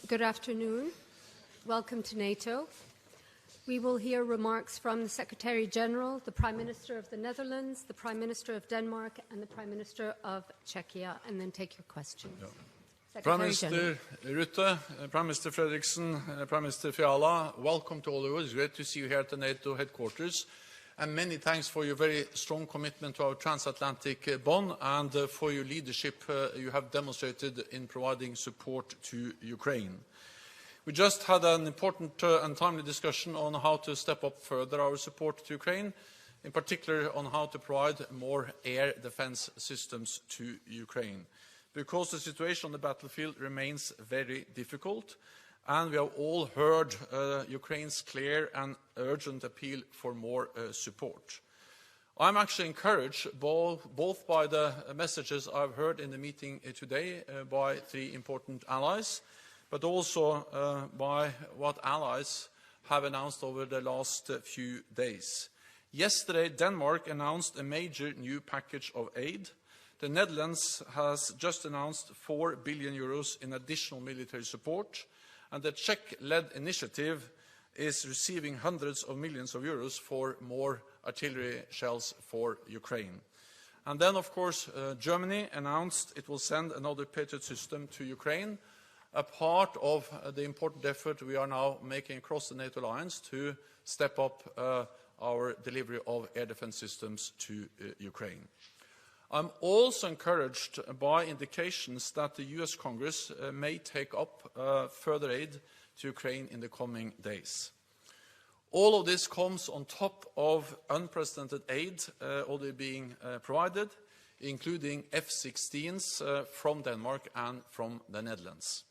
Good afternoon. Welcome to NATO. We will hear remarks from the Secretary-General, the Prime Minister of the Netherlands, the Prime Minister of Denmark, and the Prime Minister of Czechia, and then take your questions. Yeah. Prime Minister Rutte, Prime Minister Fredriksen, Prime Minister Fiala, welcome to all of you. It's great to see you here at the NATO headquarters. And many thanks for your very strong commitment to our transatlantic bond and for your leadership you have demonstrated in providing support to Ukraine. We just had an important and timely discussion on how to step up further our support to Ukraine, in particular on how to provide more air defense systems to Ukraine. Because the situation on the battlefield remains very difficult, and we have all heard Ukraine's clear and urgent appeal for more support. I'm actually encouraged both by the messages I've heard in the meeting today by three important allies, but also by what allies have announced over the last few days. Yesterday, Denmark announced a major new package of aid. The Netherlands has just announced 4 billion euros in additional military support, and the Czech-led initiative is receiving hundreds of millions of euros for more artillery shells for Ukraine. And then, of course, Germany announced it will send another Patriot system to Ukraine, a part of the important effort we are now making across the NATO alliance to step up our delivery of air defense systems to Ukraine. I'm also encouraged by indications that the US Congress may take up further aid to Ukraine in the coming days. All of this comes on top of unprecedented aid already being provided, including F-16s from Denmark and from the Netherlands.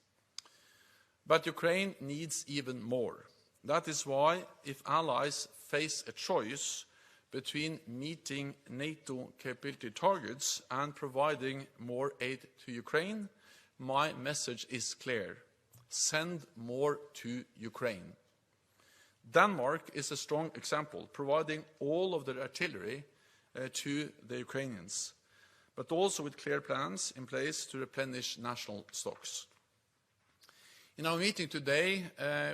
But Ukraine needs even more. That is why, if allies face a choice between meeting NATO capability targets and providing more aid to Ukraine, my message is clear. Send more to Ukraine. Denmark is a strong example, providing all of their artillery to the Ukrainians, but also with clear plans in place to replenish national stocks. In our meeting today,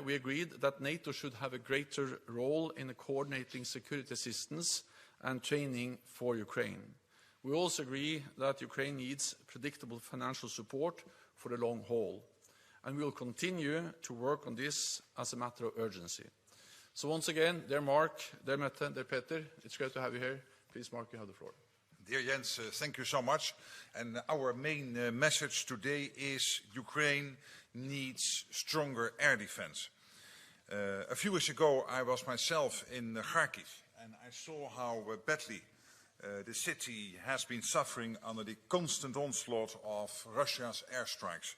we agreed that NATO should have a greater role in coordinating security assistance and training for Ukraine. We also agree that Ukraine needs predictable financial support for the long haul, and we will continue to work on this as a matter of urgency. So once again, dear Mark, dear Mette, dear Peter, it's great to have you here. Please, Mark, you have the floor. Dear Jens, thank you so much. And our main message today is Ukraine needs stronger air defense. A few weeks ago, I was myself in Kharkiv, and I saw how badly the city has been suffering under the constant onslaught of Russia's airstrikes.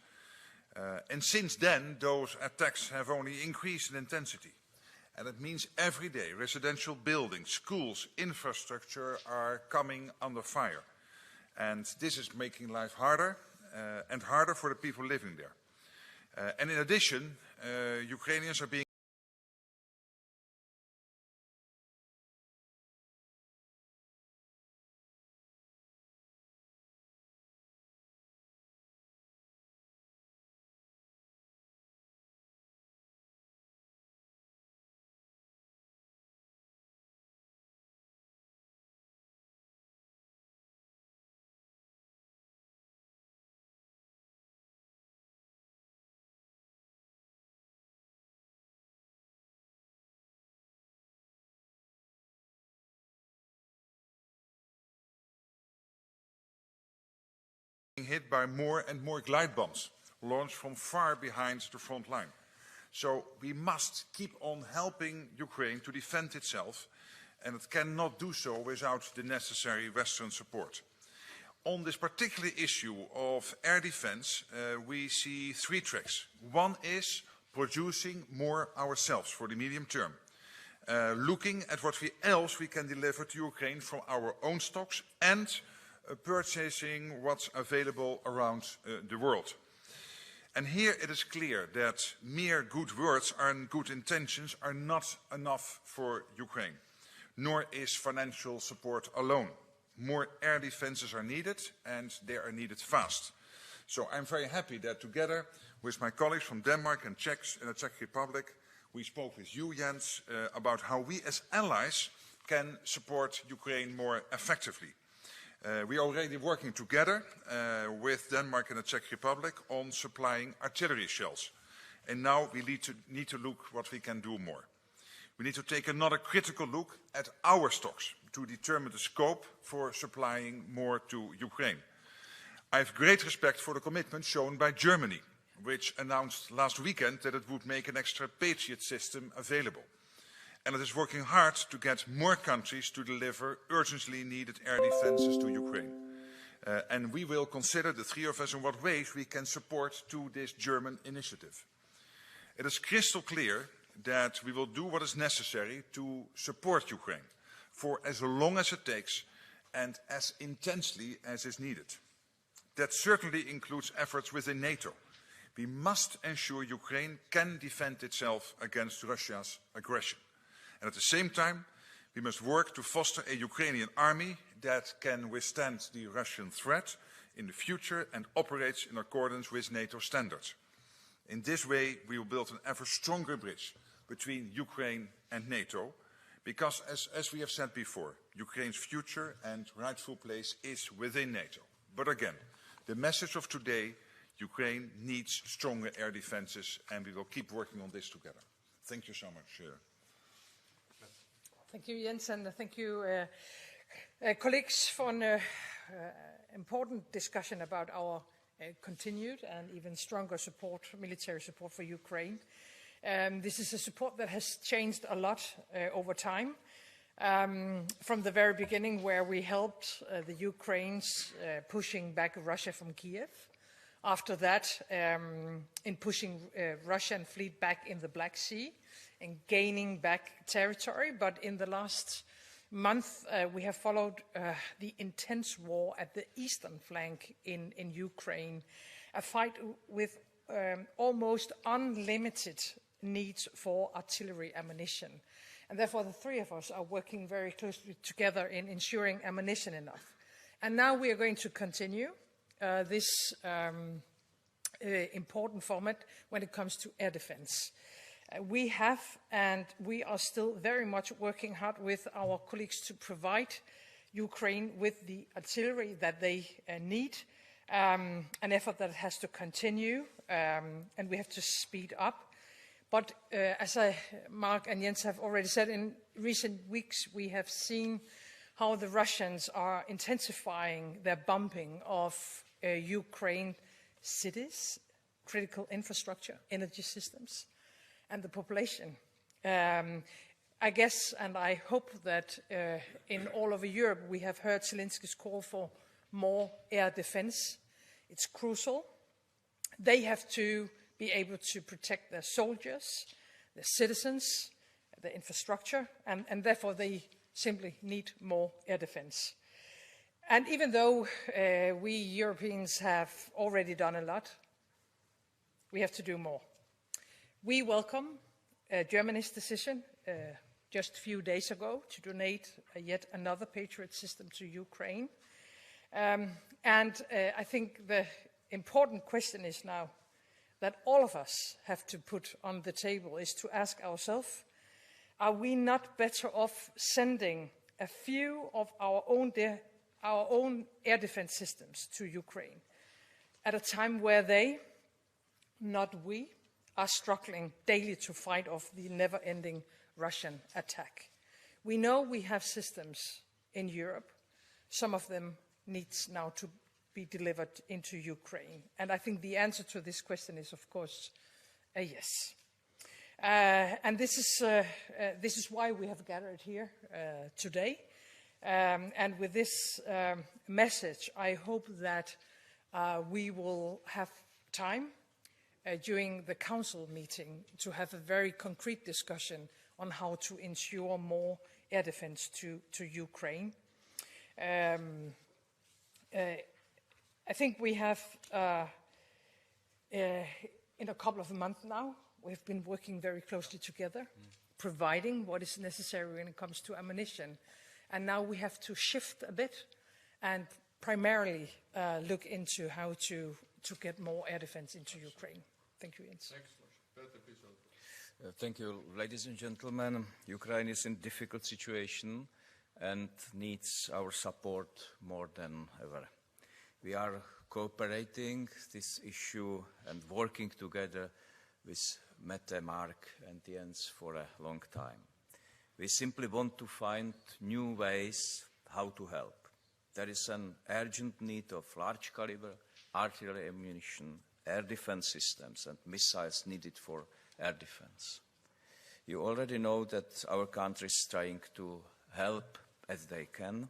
And since then, those attacks have only increased in intensity. And it means every day residential buildings, schools, infrastructure are coming under fire. And this is making life harder and harder for the people living there. And in addition, Ukrainians are being hit by more and more glide bombs launched from far behind the front line. So we must keep on helping Ukraine to defend itself, and it cannot do so without the necessary Western support. On this particular issue of air defense, we see three tracks. One is producing more ourselves for the medium term, looking at what else we can deliver to Ukraine from our own stocks, and purchasing what's available around the world. And here it is clear that mere good words and good intentions are not enough for Ukraine, nor is financial support alone. More air defenses are needed, and they are needed fast. So I'm very happy that together with my colleagues from Denmark and the Czech Republic, we spoke with you, Jens, about how we as allies can support Ukraine more effectively. We are already working together with Denmark and the Czech Republic on supplying artillery shells. And now we need to look what we can do more. We need to take another critical look at our stocks to determine the scope for supplying more to Ukraine. I have great respect for the commitment shown by Germany, which announced last weekend that it would make an extra Patriot system available. And it is working hard to get more countries to deliver urgently needed air defenses to Ukraine. And we will consider, the three of us, in what ways we can support to this German initiative. It is crystal clear that we will do what is necessary to support Ukraine for as long as it takes and as intensely as is needed. That certainly includes efforts within NATO. We must ensure Ukraine can defend itself against Russia's aggression. And at the same time, we must work to foster a Ukrainian army that can withstand the Russian threat in the future and operates in accordance with NATO standards. In this way, we will build an ever stronger bridge between Ukraine and NATO, because as we have said before, Ukraine's future and rightful place is within NATO. But again, the message of today, Ukraine needs stronger air defenses, and we will keep working on this together. Thank you so much. Thank you, Jens, and thank you, colleagues, for an important discussion about our continued and even stronger support, military support for Ukraine. This is a support that has changed a lot over time. From the very beginning, where we helped the Ukrainians pushing back Russia from Kiev. After that, in pushing Russian fleet back in the Black Sea and gaining back territory. But in the last month, we have followed the intense war at the eastern flank in Ukraine, a fight with almost unlimited needs for artillery ammunition. And therefore, the three of us are working very closely together in ensuring ammunition enough. And now we are going to continue this important format when it comes to air defense. We have, and we are still very much working hard with our colleagues to provide Ukraine with the artillery that they need, an effort that has to continue, and we have to speed up. But as Mark and Jens have already said, in recent weeks we have seen how the Russians are intensifying their bombing of Ukraine cities, critical infrastructure, energy systems, and the population. I guess, and I hope that in all over Europe we have heard Zelensky's call for more air defense. It's crucial. They have to be able to protect their soldiers, their citizens, their infrastructure, and therefore they simply need more air defense. And even though we Europeans have already done a lot, we have to do more. We welcome Germany's decision just a few days ago to donate yet another Patriot system to Ukraine. And I think the important question is now that all of us have to put on the table is to ask ourselves, are we not better off sending a few of our own air defense systems to Ukraine at a time where they, not we, are struggling daily to fight off the never-ending Russian attack? We know we have systems in Europe. Some of them needs now to be delivered into Ukraine. And I think the answer to this question is, of course, a yes. And this is why we have gathered here today. And with this message, I hope that we will have time during the council meeting to have a very concrete discussion on how to ensure more air defense to Ukraine. I think we have, in a couple of months now, we've been working very closely together, providing what is necessary when it comes to ammunition. And now we have to shift a bit and primarily look into how to to get more air defense into Ukraine. Thank you, Jens. Thank you, ladies and gentlemen. Ukraine is in a difficult situation and needs our support more than ever. We are cooperating this issue and working together with Mette, Mark and Jens for a long time. We simply want to find new ways how to help. There is an urgent need of large caliber artillery ammunition, air defense systems and missiles needed for air defense. You already know that our country is trying to help as they can.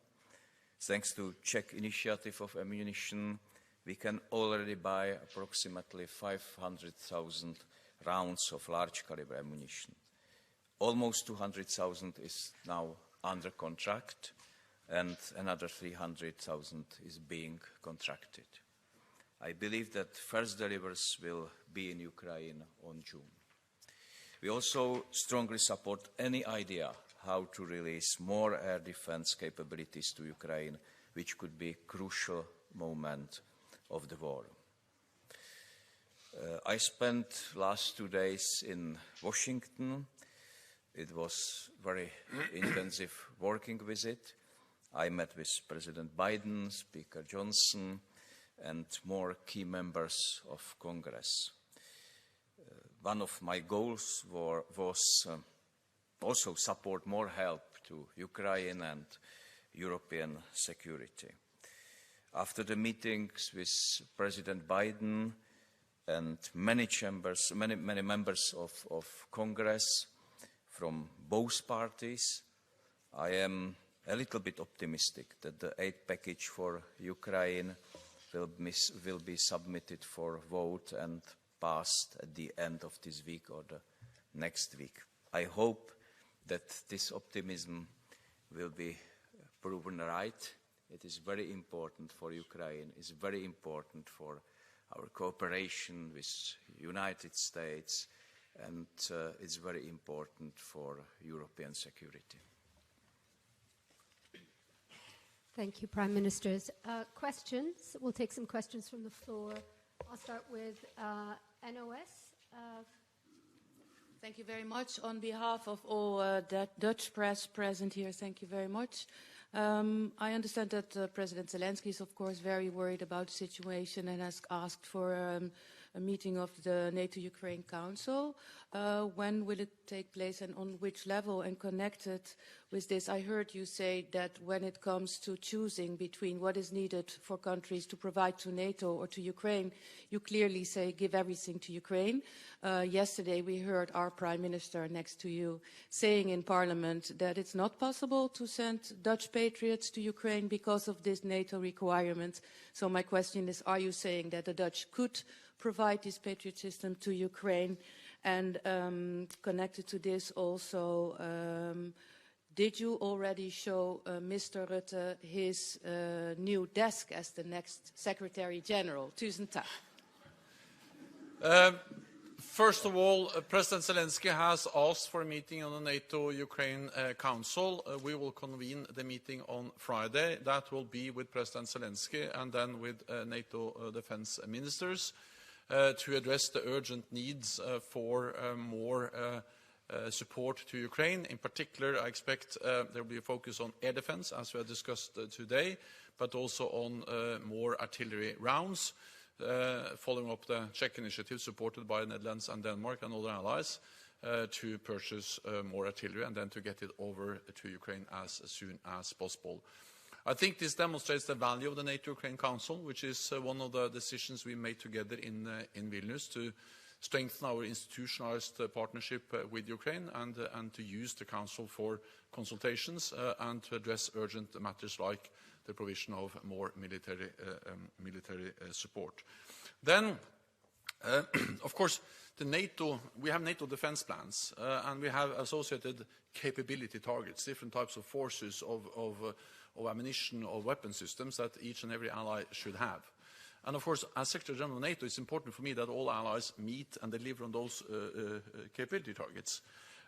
Thanks to Czech initiative of ammunition, we can already buy approximately 500,000 rounds of large caliber ammunition. Almost 200,000 is now under contract and another 300,000 is being contracted. I believe that first deliveries will be in Ukraine on June. We also strongly support any idea how to release more air defense capabilities to Ukraine, which could be a crucial moment of the war. I spent last 2 days in Washington. It was very intensive working visit. I met with President Biden, Speaker Johnson, and more key members of Congress. One of my goals was also support more help to Ukraine and European security. After the meetings with President Biden and many members of Congress from both parties, I am a little bit optimistic that the aid package for Ukraine will be submitted for vote and passed at the end of this week or the next week. I hope that this optimism will be proven right. It is very important for Ukraine. It's very important for our cooperation with the United States, and it's very important for European security. Thank you, Prime Ministers. Questions? We'll take some questions from the floor. I'll start with NOS. Thank you very much. On behalf of all Dutch press present here, thank you very much. I understand that President Zelensky is, of course, very worried about the situation and has asked for a meeting of the NATO-Ukraine Council. When will it take place and on which level? And connected with this, I heard you say that when it comes to choosing between what is needed for countries to provide to NATO or to Ukraine, you clearly say give everything to Ukraine. Yesterday we heard our Prime Minister next to you saying in Parliament that it's not possible to send Dutch patriots to Ukraine because of this NATO requirement. So my question is, are you saying that the Dutch could provide this Patriot system to Ukraine? And connected to this also, did you already show Mr. Rutte his new desk as the next Secretary-General? Tusen tak. First of all, President Zelensky has asked for a meeting on the NATO-Ukraine Council. We will convene the meeting on Friday. That will be with President Zelensky and then with NATO defense ministers to address the urgent needs for more support to Ukraine. In particular, I expect there will be a focus on air defense, as we have discussed today, but also on more artillery rounds, following up the Czech initiative supported by the Netherlands and Denmark and other allies to purchase more artillery and then to get it over to Ukraine as soon as possible. I think this demonstrates the value of the NATO-Ukraine Council, which is one of the decisions we made together in Vilnius to strengthen our institutionalized partnership with Ukraine and to use the Council for consultations and to address urgent matters like the provision of more military support. Then, of course, we have NATO defense plans and we have associated capability targets, different types of forces of ammunition or weapon systems that each and every ally should have. And of course, as Secretary-General of NATO, it's important for me that all allies meet and deliver on those capability targets.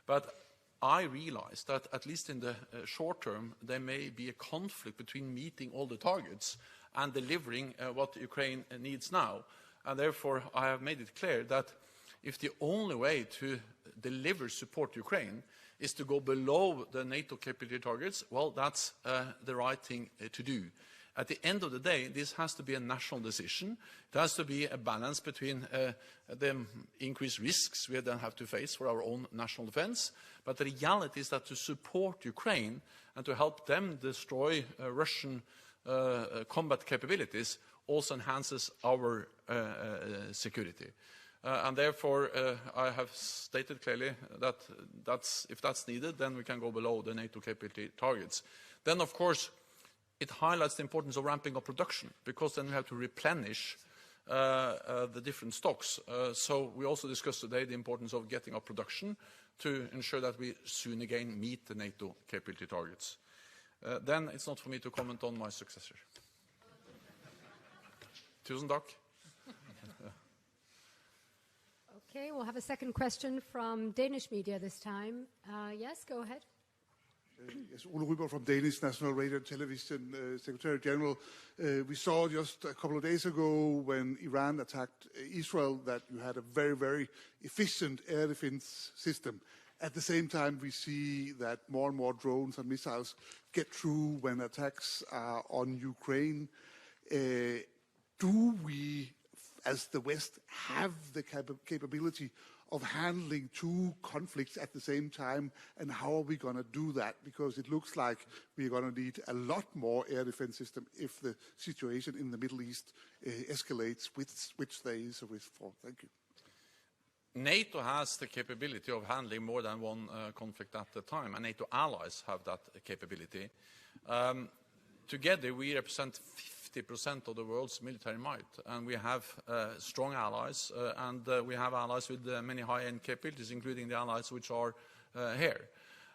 But I realize that at least in the short term, there may be a conflict between meeting all the targets and delivering what Ukraine needs now. And therefore, I have made it clear that if the only way to deliver support to Ukraine is to go below the NATO capability targets, well, that's the right thing to do. At the end of the day, this has to be a national decision. It has to be a balance between the increased risks we then have to face for our own national defense. But the reality is that to support Ukraine and to help them destroy Russian combat capabilities also enhances our security. And therefore, I have stated clearly that if that's needed, then we can go below the NATO capability targets. Then, of course, it highlights the importance of ramping up production, because then we have to replenish the different stocks. So we also discussed today the importance of getting up production to ensure that we soon again meet the NATO capability targets. Then it's not for me to comment on my successor. Tusen takk. Okay, we'll have a second question from Danish media this time. Yes, go ahead. Yes, Ole Ryberg from Danish National Radio and Television, Secretary-General. We saw just a couple of days ago when Iran attacked Israel that you had a very, very efficient air defense system. At the same time, we see that more and more drones and missiles get through when attacks are on Ukraine. Do we, as the West, have the capability of handling two conflicts at the same time, and how are we going to do that? Because it looks like we're going to need a lot more air defense system if the situation in the Middle East escalates, which there is a risk for. Thank you. NATO has the capability of handling more than one conflict at a time, and NATO allies have that capability. Together, we represent 50% of the world's military might, and we have strong allies, and we have allies with many high-end capabilities, including the allies which are here.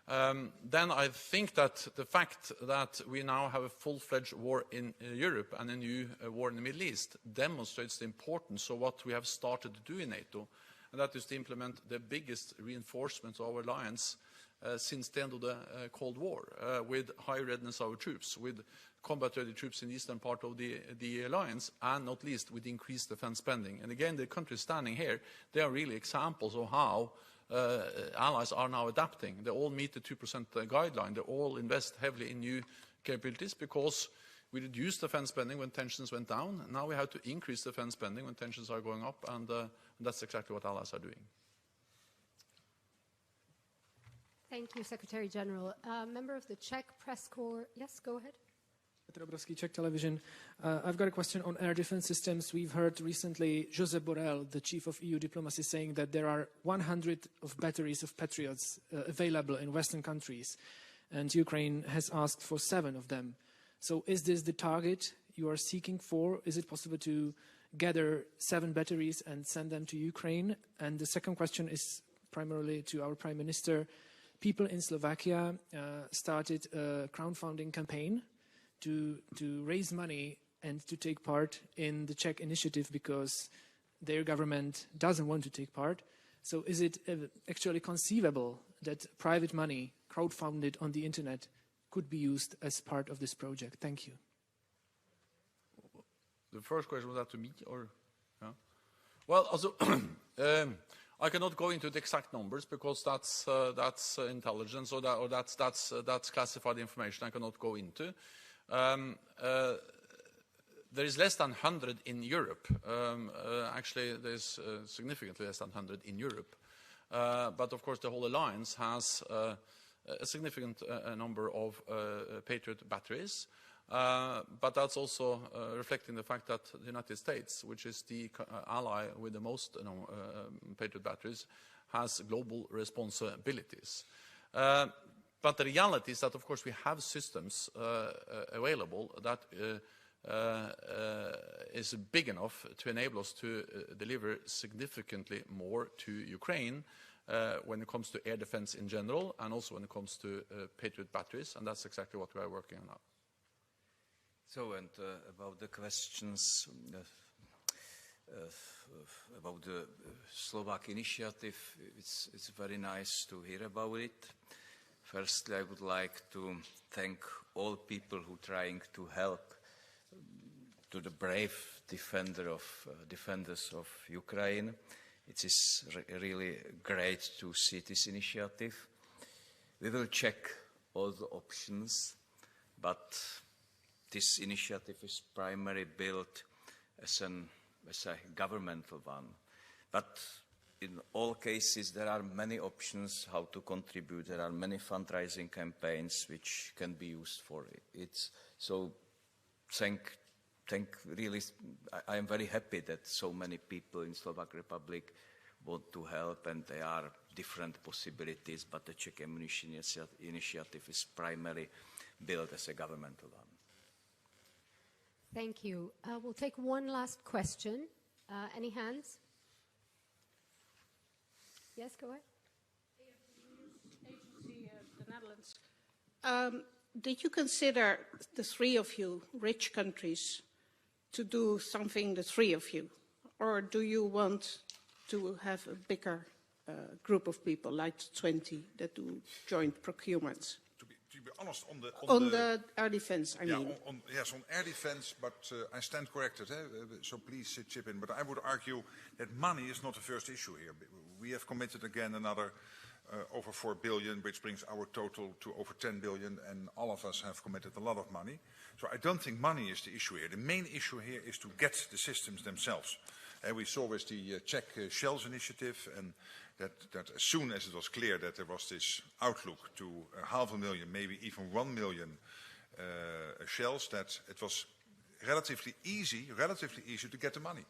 Then I think that the fact that we now have a full-fledged war in Europe and a new war in the Middle East demonstrates the importance of what we have started to do in NATO, and that is to implement the biggest reinforcement of our alliance since the end of the Cold War, with high readiness of our troops, with combat-ready troops in the eastern part of the alliance, and not least with increased defense spending. And again, the countries standing here, they are really examples of how allies are now adapting. They all meet the 2% guideline. They all invest heavily in new capabilities, because we reduced defense spending when tensions went down. Now we have to increase defense spending when tensions are going up, and that's exactly what allies are doing. Thank you, Secretary-General. Member of the Czech Press Corps. Yes, go ahead. Petr Obrovský, Czech Television. I've got a question on air defense systems. We've heard recently Josep Borrell, the chief of EU diplomacy, saying that there are 100 of batteries of Patriots available in Western countries, and Ukraine has asked for 7 of them. So is this the target you are seeking for? Is it possible to gather 7 batteries and send them to Ukraine? And the second question is primarily to our Prime Minister. People in Slovakia started a crowdfunding campaign to raise money and to take part in the Czech initiative, because their government doesn't want to take part. So is it actually conceivable that private money crowdfunded on the internet could be used as part of this project? Thank you. The first question was that to me, or? Yeah? Well, also, I cannot go into the exact numbers, because that's intelligence, or that's classified information I cannot go into. There is less than 100 in Europe. Actually, there's significantly less than 100 in Europe. But of course, the whole alliance has a significant number of Patriot batteries. But that's also reflecting the fact that the United States, which is the ally with the most Patriot batteries, has global responsibilities. But the reality is that, of course, we have systems available that is big enough to enable us to deliver significantly more to Ukraine when it comes to air defense in general, and also when it comes to Patriot batteries, and that's exactly what we are working on now. So, and about the questions about the Slovak initiative, it's very nice to hear about it. Firstly, I would like to thank all people who are trying to help to the brave defenders of Ukraine. It is really great to see this initiative. We will check all the options, but this initiative is primarily built as a governmental one. But in all cases, there are many options how to contribute. There are many fundraising campaigns which can be used for it. So, really, I am very happy that so many people in Slovak Republic want to help, and there are different possibilities, but the Czech initiative is primarily built as a governmental one. Thank you. We'll take one last question. Any hands? Yes, go ahead. Agency, the Netherlands. Did you consider, the three of you, rich countries, to do something, the three of you? Or do you want to have a bigger group of people, like 20, that do joint procurements? To be honest, on the air defense, I mean. Yes, on air defense, but I stand corrected, so please chip in. But I would argue that money is not the first issue here. We have committed again another over 4 billion, which brings our total to over 10 billion, and all of us have committed a lot of money. So I don't think money is the issue here. The main issue here is to get the systems themselves. And we saw with the Czech Shells initiative, and that as soon as it was clear that there was this outlook to 500,000, maybe even 1 million shells, that it was relatively easy to get the money.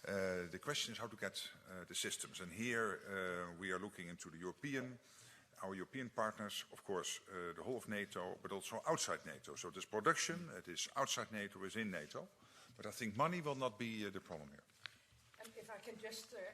The question is how to get the systems. And here we are looking into our European partners, of course, the whole of NATO, but also outside NATO. So this production, it is outside NATO, is in NATO. But I think money will not be the problem here. And if I can just